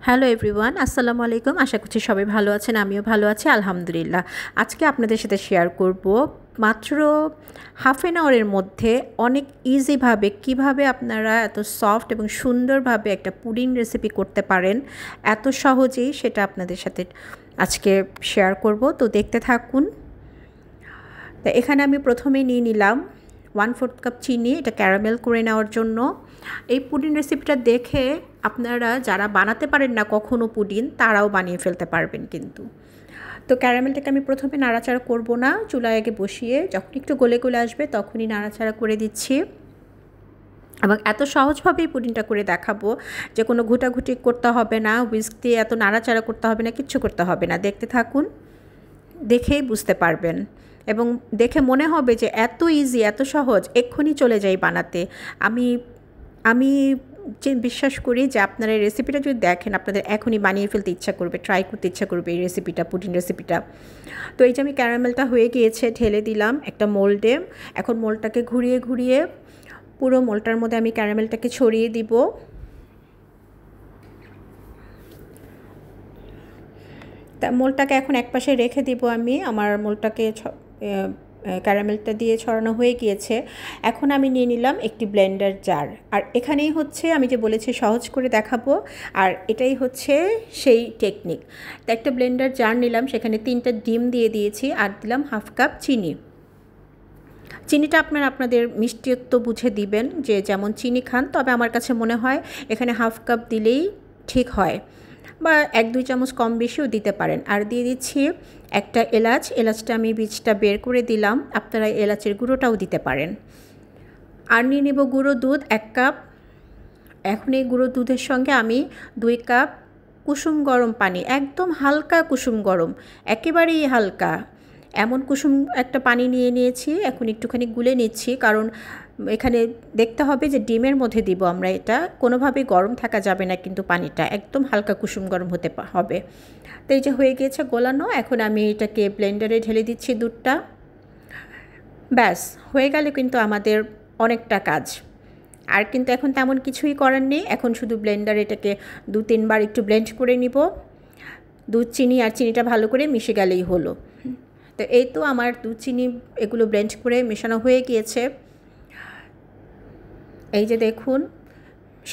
Hello everyone, আসসালামু আলাইকুম। আশা করছি সবাই ভালো আছেন, আমিও ভালো আছি আলহামদুলিল্লাহ। আজকে আপনাদের সাথে শেয়ার করব মাত্র হাফ অ্যান আওয়ারের মধ্যে অনেক ইজিভাবে কিভাবে আপনারা এত সফট এবং সুন্দরভাবে একটা পুডিং রেসিপি করতে পারেন এত সহজেই, সেটা আপনাদের সাথে আজকে শেয়ার করব। তো দেখতে থাকুন। তো এখানে আমি প্রথমেই নিয়ে নিলাম 1/4 কাপ চিনি, এটা ক্যারামেল করে নেওয়ার জন্য। এই পুডিং রেসিপিটা দেখে আপনারা যারা বানাতে পারেন না কখনো পুডিং, তারাও বানিয়ে ফেলতে পারবেন কিন্তু। তো ক্যারামেলটাকে আমি প্রথমে নাড়াচাড়া করব না, চুলায় আগে বসিয়ে যখন একটু গলে গলে আসবে তখনই নাড়াচাড়া করে দিচ্ছি। এবং এত সহজভাবেই পুডিংটা করে দেখাবো যে কোনো ঘুটাঘুটি করতে হবে না, হুইস্ক দিয়ে এত নাড়াচাড়া করতে হবে না, কিচ্ছু করতে হবে না। দেখতে থাকুন, দেখেই বুঝতে পারবেন এবং দেখে মনে হবে যে এত ইজি, এত সহজ, এক্ষুনি চলে যাই বানাতে। আমি আমি যে বিশ্বাস করি যে আপনারা এই রেসিপিটা যদি দেখেন আপনাদের এখনই বানিয়ে ফেলতে ইচ্ছা করবে, ট্রাই করতে ইচ্ছা করবে এই রেসিপিটা, পুডিং রেসিপিটা। তো এই যে আমি ক্যারামেলটা হয়ে গিয়েছে ঢেলে দিলাম একটা মোল্ডে। এখন মোল্ডটাকে ঘুরিয়ে ঘুরিয়ে পুরো মোল্ডটার মধ্যে আমি ক্যারামেলটাকে ছড়িয়ে দিব। তা মোল্ডটাকে এখন একপাশে রেখে দিব আমি। আমার মোল্ডটাকে ক্যারামেলটা দিয়ে ছড়ানো হয়ে গিয়েছে। এখন আমি নিয়ে নিলাম একটি ব্লেন্ডার জার। আর এখানেই হচ্ছে আমি যে বলেছি সহজ করে দেখাবো, আর এটাই হচ্ছে সেই টেকনিক। তো একটা ব্লেন্ডার জার নিলাম, সেখানে 3টা ডিম দিয়ে দিয়েছি আর দিলাম হাফ কাপ চিনি। চিনিটা আপনারা আপনাদের মিষ্টিত্ব বুঝে দিবেন, যে যেমন চিনি খান। তবে আমার কাছে মনে হয় এখানে হাফ কাপ দিলেই ঠিক হয়, বা 1-2 চামচ কম বেশিও দিতে পারেন। আর দিয়ে দিচ্ছি একটা এলাচ। এলাচটা আমি বীজটা বের করে দিলাম, আপনারা এলাচের গুঁড়োটাও দিতে পারেন। আর নিয়ে নেব গুঁড়ো দুধ 1 কাপ। এখন এই গুঁড়ো দুধের সঙ্গে আমি 2 কাপ কুসুম গরম পানি, একদম হালকা কুসুম গরম, একেবারেই হালকা এমন কুসুম একটা পানি নিয়ে নিয়েছি। এখন একটুখানি গুলে নিচ্ছি, কারণ এখানে দেখতে হবে যে ডিমের মধ্যে দিব আমরা এটা, কোনোভাবেই গরম থাকা যাবে না কিন্তু পানিটা একদম হালকা কুসুম গরম হতে হবে। তো এই যে হয়ে গিয়েছে গোলানো, এখন আমি এটাকে ব্লেন্ডারে ঢেলে দিচ্ছি দুধটা। ব্যাস হয়ে গেলে কিন্তু আমাদের অনেকটা কাজ। আর কিন্তু এখন তেমন কিছুই করার নেই, এখন শুধু ব্লেন্ডারে এটাকে 2-3 বার একটু ব্লেন্ড করে নিব। দুধ, চিনি আর চিনিটা ভালো করে মিশে গেলেই হলো। তো এই তো আমার দুধ, চিনি এগুলো ব্লেন্ড করে মেশানো হয়ে গিয়েছে। এই যে দেখুন,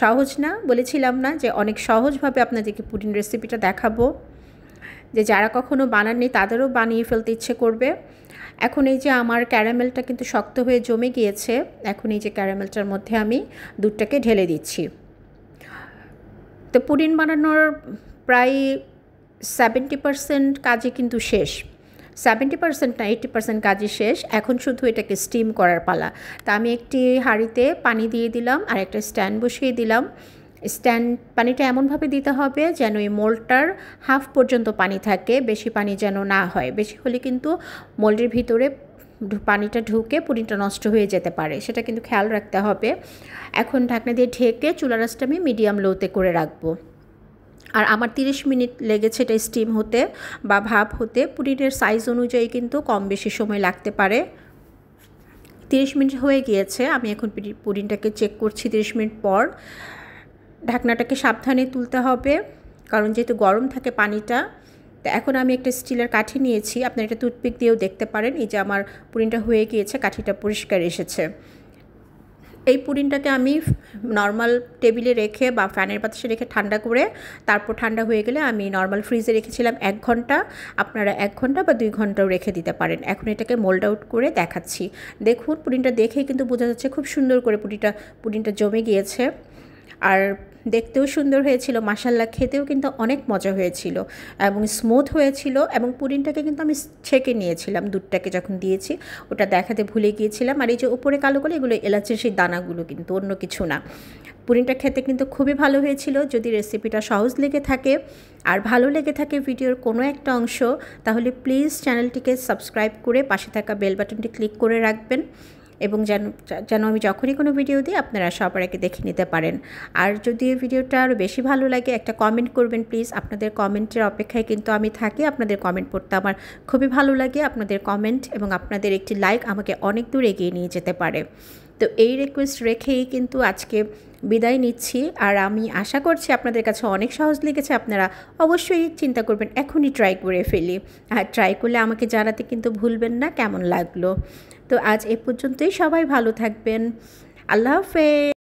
সহজ না? বলেছিলাম না যে অনেক সহজভাবে আপনাদেরকে পুডিং রেসিপিটা দেখাবো, যে যারা কখনো বানাননি তাদেরও বানিয়ে ফেলতে ইচ্ছে করবে। এখন এই যে আমার ক্যারামেলটা কিন্তু শক্ত হয়ে জমে গিয়েছে। এখন এই যে ক্যারামেলটার মধ্যে আমি দুধটাকে ঢেলে দিচ্ছি। তো পুডিং বানানোর প্রায় 70% কাজই কিন্তু শেষ। 70% না, 80% কাজই শেষ। এখন শুধু এটাকে স্টিম করার পালা। তা আমি একটি হাঁড়িতে পানি দিয়ে দিলাম আর একটা স্ট্যান্ড বসিয়ে দিলাম। পানিটা এমনভাবে দিতে হবে যেন এই মোল্ডটার হাফ পর্যন্ত পানি থাকে, বেশি পানি যেন না হয়। বেশি হলে কিন্তু মোল্ডের ভিতরে পানিটা ঢুকে পুডিংটা নষ্ট হয়ে যেতে পারে, সেটা কিন্তু খেয়াল রাখতে হবে। এখন ঢাকনা দিয়ে ঢেকে চুলার আঁচটা আমি মিডিয়াম লোতে করে রাখবো। আর আমার 30 মিনিট লেগেছে এটা স্টিম হতে বা ভাপ হতে। পুডিংয়ের সাইজ অনুযায়ী কিন্তু কম বেশি সময় লাগতে পারে। 30 মিনিট হয়ে গিয়েছে, আমি এখন পুডিংটাকে চেক করছি 30 মিনিট পর। ঢাকনাটাকে সাবধানে তুলতে হবে, কারণ যেহেতু গরম থাকে পানিটা। তো এখন আমি একটা স্টিলের কাঠি নিয়েছি, আপনারা এটা টুথপিক দিয়েও দেখতে পারেন। এই যে আমার পুডিংটা হয়ে গিয়েছে, কাঠিটা পরিষ্কার এসেছে। এই পুডিংটাকে আমি নর্মাল টেবিলে রেখে বা ফ্যানের বাতাসে রেখে ঠান্ডা করে, তারপর ঠান্ডা হয়ে গেলে আমি নর্মাল ফ্রিজে রেখেছিলাম 1 ঘন্টা। আপনারা 1 ঘন্টা বা 2 ঘন্টাও রেখে দিতে পারেন। এখন এটাকে মোল্ড আউট করে দেখাচ্ছি। দেখুন, পুডিংটা দেখেই কিন্তু বোঝা যাচ্ছে খুব সুন্দর করে পুডিংটা জমে গিয়েছে। আর দেখতেও সুন্দর হয়েছিল, মাশাআল্লাহ খেতেও কিন্তু অনেক মজা হয়েছিল এবং স্মুথ হয়েছিল। এবং পুডিংটাকে কিন্তু আমি ছেঁকে নিয়েছিলাম, দুধটাকে যখন দিয়েছি ওটা দেখাতে ভুলে গিয়েছিলাম। আর এই যে উপরে কালো কালো এগুলো এলাচের সেই দানাগুলো, কিন্তু অন্য কিছু না। পুডিংটা খেতে কিন্তু খুবই ভালো হয়েছিল। যদি রেসিপিটা সহজ লেগে থাকে আর ভালো লেগে থাকে ভিডিওর কোনো একটা অংশ, তাহলে প্লিজ চ্যানেলটিকে সাবস্ক্রাইব করে পাশে থাকা বেল বাটনটি ক্লিক করে রাখবেন, এবং যেন আমি যখনই কোনো ভিডিও দিই আপনারা সবার আগে দেখে নিতে পারেন। আর যদি এই ভিডিওটা আরও বেশি ভালো লাগে একটা কমেন্ট করবেন প্লিজ। আপনাদের কমেন্টের অপেক্ষায় কিন্তু আমি থাকি, আপনাদের কমেন্ট পড়তে আমার খুবই ভালো লাগে। আপনাদের কমেন্ট এবং আপনাদের একটি লাইক আমাকে অনেক দূর এগিয়ে নিয়ে যেতে পারে। তো এই রিকোয়েস্ট রেখেই কিন্তু আজকে বিদায় নিচ্ছি। আর আমি আশা করছি আপনাদের কাছে অনেক সহজ লেগেছে। আপনারা অবশ্যই চিন্তা করবেন এখনই ট্রাই করে ফেলি, আর ট্রাই করলে আমাকে জানাতে কিন্তু ভুলবেন না কেমন লাগলো। তো আজ এ পর্যন্তই, সবাই ভালো থাকবেন। আল্লাহ হাফেজ।